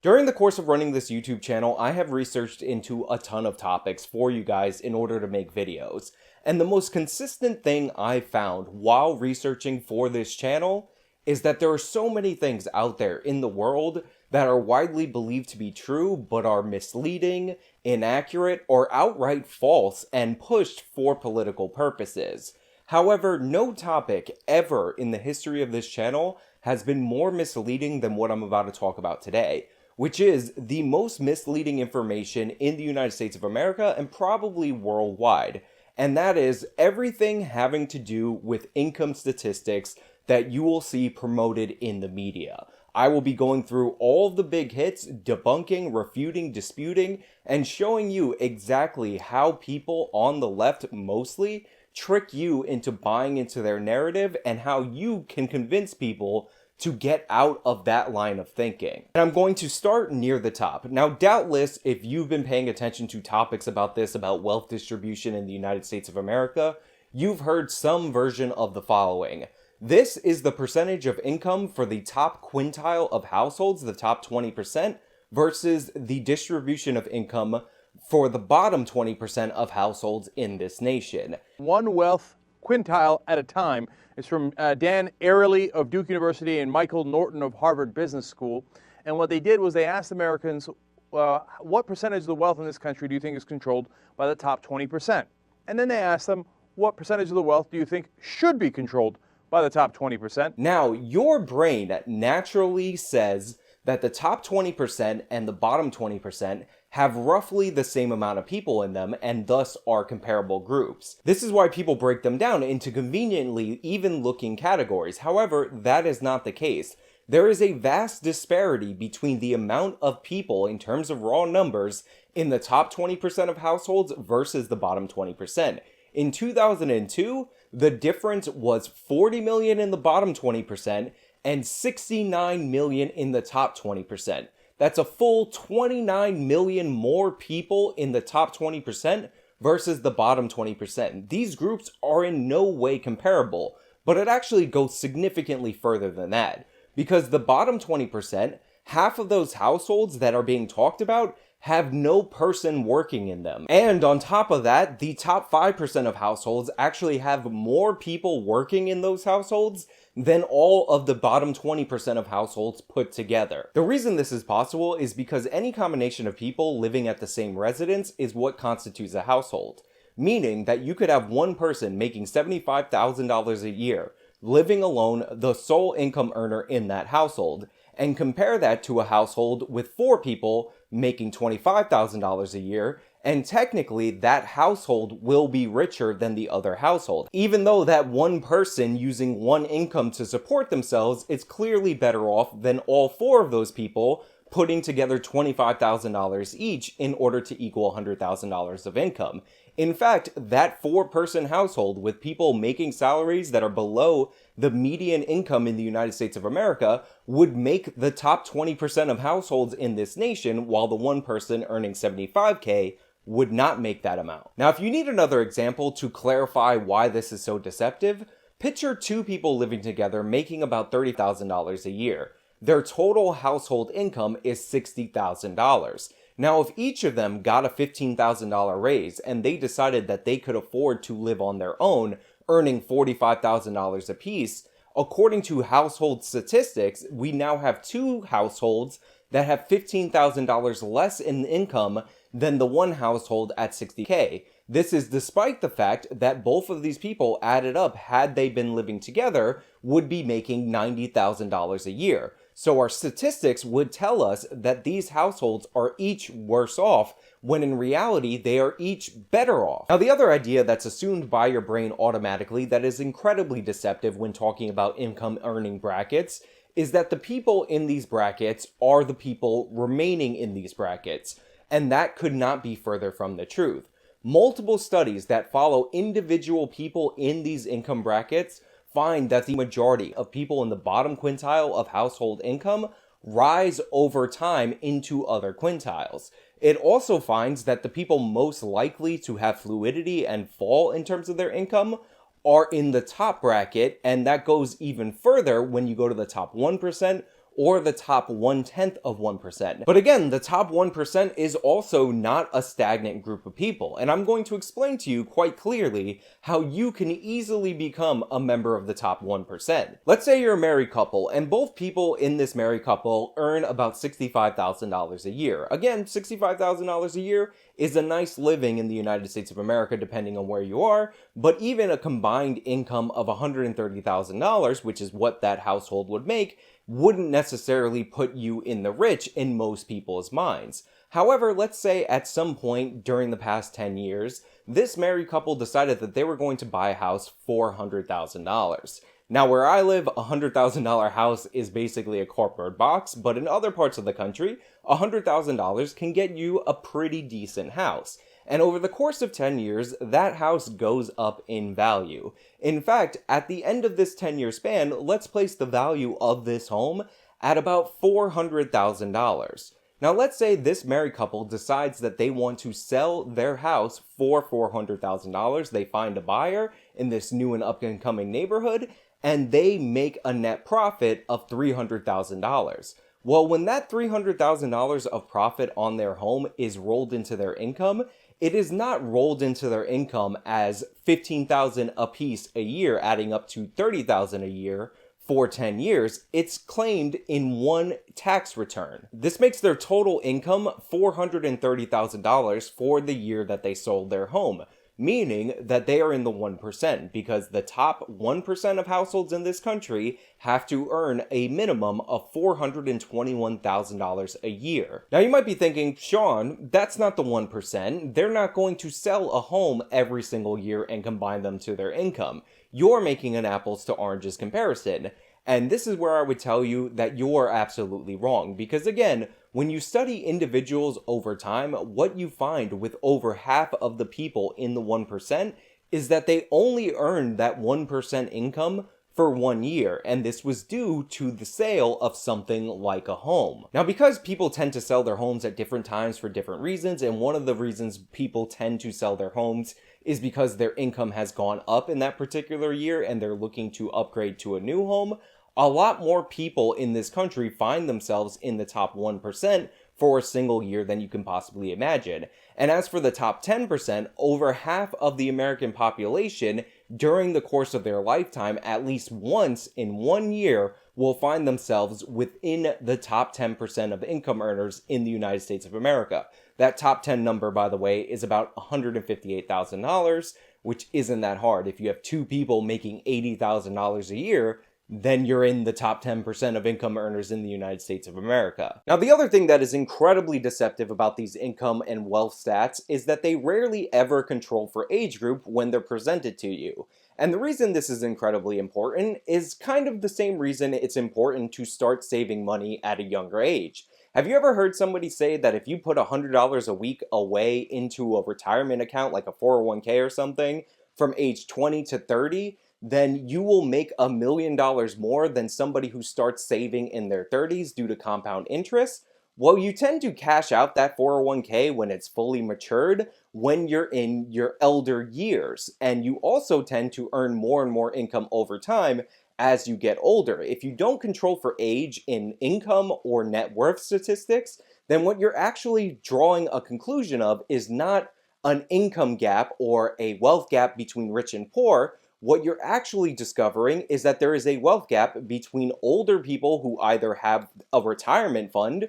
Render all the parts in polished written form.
During the course of running this YouTube channel, I have researched into a ton of topics for you guys in order to make videos. And the most consistent thing I found while researching for this channel is that there are so many things out there in the world that are widely believed to be true, but are misleading, inaccurate, or outright false and pushed for political purposes. However, no topic ever in the history of this channel has been more misleading than what I'm about to talk about today, which is the most misleading information in the United States of America and probably worldwide. And that is everything having to do with income statistics that you will see promoted in the media. I will be going through all of the big hits, debunking, refuting, disputing, and showing you exactly how people on the left mostly trick you into buying into their narrative and how you can convince people to get out of that line of thinking. And I'm going to start near the top. Now, doubtless, if you've been paying attention to topics about this, about wealth distribution in the United States of America, you've heard some version of the following. This is the percentage of income for the top quintile of households, the top 20%, versus the distribution of income for the bottom 20% of households in this nation. One wealth quintile at a time. It's from Dan Ariely of Duke University and Michael Norton of Harvard Business School. And what they did was they asked Americans, what percentage of the wealth in this country do you think is controlled by the top 20%? And then they asked them, what percentage of the wealth do you think should be controlled by the top 20%? Now, your brain naturally says that the top 20% and the bottom 20% have roughly the same amount of people in them and thus are comparable groups. This is why people break them down into conveniently even-looking categories. However, that is not the case. There is a vast disparity between the amount of people in terms of raw numbers in the top 20% of households versus the bottom 20%. In 2002, the difference was 40 million in the bottom 20% and 69 million in the top 20%. That's a full 29 million more people in the top 20% versus the bottom 20%. These groups are in no way comparable, but it actually goes significantly further than that. Because the bottom 20%, half of those households that are being talked about have no person working in them. And on top of that, the top 5% of households actually have more people working in those households than all of the bottom 20% of households put together. The reason this is possible is because any combination of people living at the same residence is what constitutes a household. Meaning that you could have one person making $75,000 a year, living alone, the sole income earner in that household, and compare that to a household with 4 people making $25,000 a year, and technically that household will be richer than the other household. Even though that one person using one income to support themselves is clearly better off than all 4 of those people putting together $25,000 each in order to equal $100,000 of income. In fact, that 4-person household with people making salaries that are below the median income in the United States of America would make the top 20% of households in this nation, while the one person earning $75K would not make that amount. Now, if you need another example to clarify why this is so deceptive, picture 2 people living together making about $30,000 a year. Their total household income is $60,000. Now, if each of them got a $15,000 raise and they decided that they could afford to live on their own, earning $45,000 apiece, according to household statistics, we now have 2 households that have $15,000 less in income than the one household at $60K. This is despite the fact that both of these people added up, had they been living together, would be making $90,000 a year. So our statistics would tell us that these households are each worse off, when in reality they are each better off. Now, the other idea that's assumed by your brain automatically that is incredibly deceptive when talking about income earning brackets is that the people in these brackets are the people remaining in these brackets, and that could not be further from the truth. Multiple studies that follow individual people in these income brackets find that the majority of people in the bottom quintile of household income rise over time into other quintiles. It also finds that the people most likely to have fluidity and fall in terms of their income are in the top bracket, and that goes even further when you go to the top 1% or the top 1/10 of 1%. But again, the top 1% is also not a stagnant group of people, and I'm going to explain to you quite clearly how you can easily become a member of the top 1%. Let's say you're a married couple, and both people in this married couple earn about $65,000 a year. Again, $65,000 a year is a nice living in the United States of America, depending on where you are, but even a combined income of $130,000, which is what that household would make, wouldn't necessarily put you in the rich in most people's minds. However, let's say at some point during the past 10 years, this married couple decided that they were going to buy a house for $100,000. Now, where I live, a $100,000 house is basically a cardboard box, but in other parts of the country, $100,000 can get you a pretty decent house. And over the course of 10 years, that house goes up in value. In fact, at the end of this 10-year span, let's place the value of this home at about $400,000. Now, let's say this married couple decides that they want to sell their house for $400,000. They find a buyer in this new and up-and-coming neighborhood, and they make a net profit of $300,000. Well, when that $300,000 of profit on their home is rolled into their income, it is not rolled into their income as $15,000 a piece a year, adding up to $30,000 a year for 10 years. It's claimed in one tax return. This makes their total income $430,000 for the year that they sold their home, meaning that they are in the 1%, because the top 1% of households in this country have to earn a minimum of $421,000 a year. Now you might be thinking, Sean, that's not the 1%. They're not going to sell a home every single year and combine them to their income. You're making an apples to oranges comparison. And this is where I would tell you that you're absolutely wrong, because again, when you study individuals over time, what you find with over half of the people in the 1% is that they only earned that 1% income for 1 year, and this was due to the sale of something like a home. Now, because people tend to sell their homes at different times for different reasons, and one of the reasons people tend to sell their homes is because their income has gone up in that particular year and they're looking to upgrade to a new home, a lot more people in this country find themselves in the top 1% for a single year than you can possibly imagine. And as for the top 10%, over half of the American population during the course of their lifetime, at least once in 1 year, will find themselves within the top 10% of income earners in the United States of America. That top 10 number, by the way, is about $158,000, which isn't that hard. If you have two people making $80,000 a year, then you're in the top 10% of income earners in the United States of America. Now, the other thing that is incredibly deceptive about these income and wealth stats is that they rarely ever control for age group when they're presented to you. And the reason this is incredibly important is kind of the same reason it's important to start saving money at a younger age. Have you ever heard somebody say that if you put $100 a week away into a retirement account, like a 401k or something, from age 20 to 30, then you will make $1 million more than somebody who starts saving in their 30s due to compound interest? Well, you tend to cash out that 401k when it's fully matured when you're in your elder years. And you also tend to earn more and more income over time as you get older. If you don't control for age in income or net worth statistics, then what you're actually drawing a conclusion of is not an income gap or a wealth gap between rich and poor. What you're actually discovering is that there is a wealth gap between older people who either have a retirement fund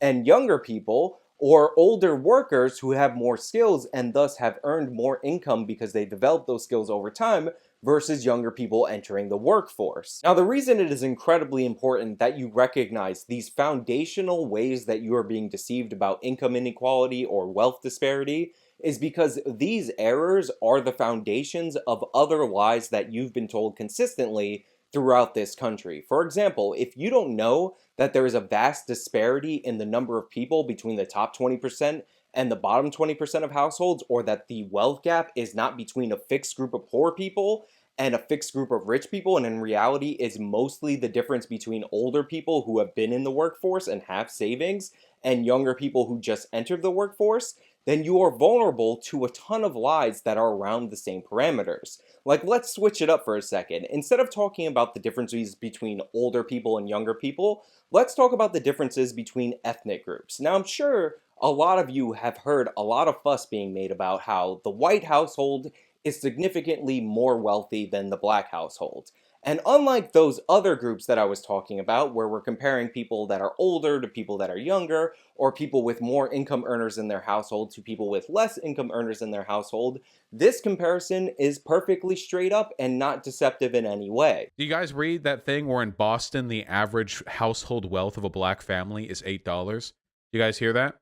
and younger people, or older workers who have more skills and thus have earned more income because they developed those skills over time, versus younger people entering the workforce. Now, the reason it is incredibly important that you recognize these foundational ways that you are being deceived about income inequality or wealth disparity is because these errors are the foundations of other lies that you've been told consistently throughout this country. For example, if you don't know that there is a vast disparity in the number of people between the top 20% and the bottom 20% of households, or that the wealth gap is not between a fixed group of poor people and a fixed group of rich people, and in reality is mostly the difference between older people who have been in the workforce and have savings and younger people who just entered the workforce, then you are vulnerable to a ton of lies that are around the same parameters. Like, let's switch it up for a second. Instead of talking about the differences between older people and younger people, let's talk about the differences between ethnic groups. Now, I'm sure a lot of you have heard a lot of fuss being made about how the white household is significantly more wealthy than the black household. And unlike those other groups that I was talking about, where we're comparing people that are older to people that are younger, or people with more income earners in their household to people with less income earners in their household, this comparison is perfectly straight up and not deceptive in any way. Do you guys read that thing where in Boston the average household wealth of a black family is $8? You guys hear that?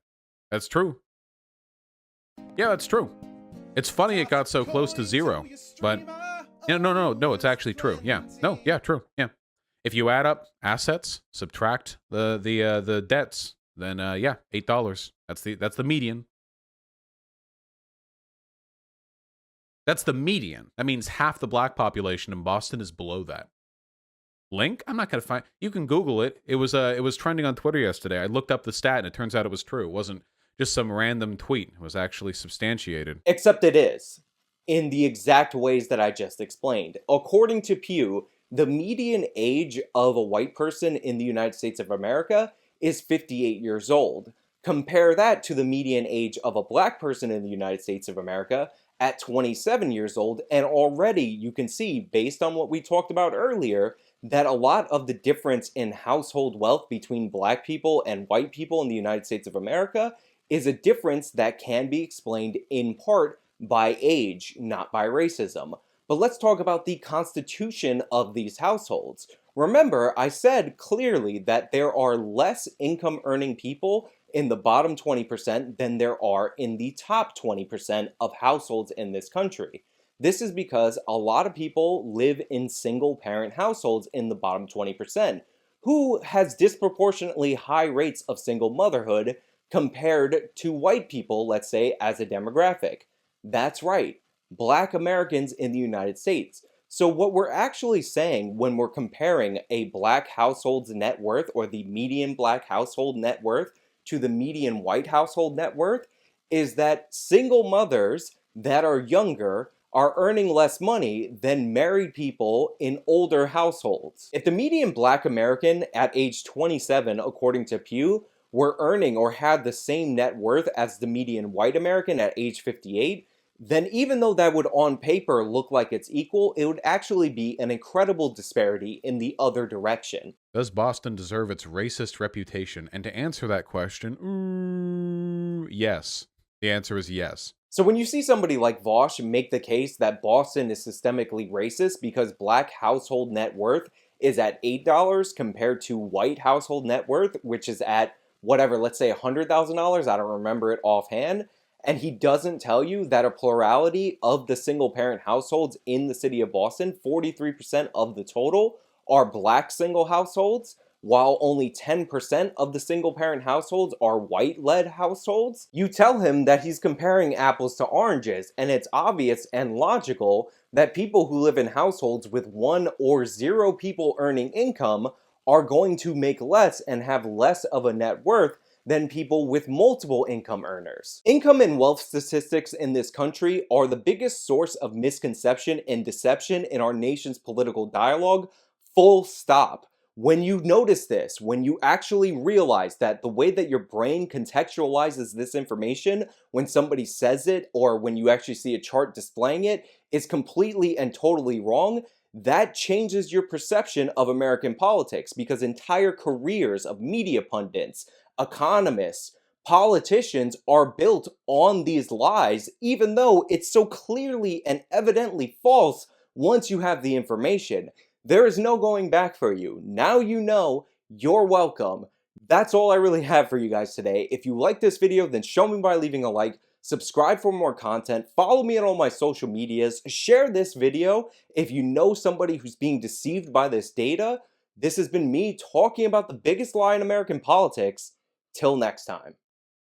That's true. Yeah, that's true. It's funny it got so close to zero, but no, it's actually true. Yeah, true. Yeah, if you add up assets, subtract the debts, then yeah, $8. That's the median. That's the median. That means half the black population in Boston is below that. Link? I'm not gonna find. You can Google it. It was trending on Twitter yesterday. I looked up the stat and it turns out it was true. It wasn't just some random tweet. It was actually substantiated. Except it is, in the exact ways that I just explained. According to Pew, the median age of a white person in the United States of America is 58 years old. Compare that to the median age of a black person in the United States of America at 27 years old, and already you can see, based on what we talked about earlier, that a lot of the difference in household wealth between black people and white people in the United States of America is a difference that can be explained in part by age, not by racism. But let's talk about the constitution of these households. Remember, I said clearly that there are less income earning people in the bottom 20% than there are in the top 20% of households in this country. This is because a lot of people live in single parent households in the bottom 20%, who has disproportionately high rates of single motherhood compared to white people, let's say, as a demographic. That's right, black Americans in the United States. So what we're actually saying when we're comparing a black household's net worth, or the median black household net worth, to the median white household net worth, is that single mothers that are younger are earning less money than married people in older households. If the median black American at age 27, according to Pew, were earning or had the same net worth as the median white American at age 58, then even though that would on paper look like it's equal, it would actually be an incredible disparity in the other direction. Does Boston deserve its racist reputation? And to answer that question, yes. The answer is yes. So when you see somebody like Vosh make the case that Boston is systemically racist because black household net worth is at $8 compared to white household net worth, which is at whatever, let's say $100,000, I don't remember it offhand, and he doesn't tell you that a plurality of the single parent households in the city of Boston, 43% of the total, are black single households, while only 10% of the single parent households are white-led households, you tell him that he's comparing apples to oranges, and it's obvious and logical that people who live in households with 1 or 0 people earning income are going to make less and have less of a net worth than people with multiple income earners. Income and wealth statistics in this country are the biggest source of misconception and deception in our nation's political dialogue, full stop. When you notice this, when you actually realize that the way that your brain contextualizes this information when somebody says it or when you actually see a chart displaying it is completely and totally wrong, that changes your perception of American politics, because entire careers of media pundits, economists, politicians are built on these lies, even though it's so clearly and evidently false once you have the information. There is no going back for you. Now you know. You're welcome. That's all I really have for you guys today. If you like this video, then show me by leaving a like, subscribe for more content, follow me on all my social medias, share this video if you know somebody who's being deceived by this data. This has been me talking about the biggest lie in American politics. Till next time.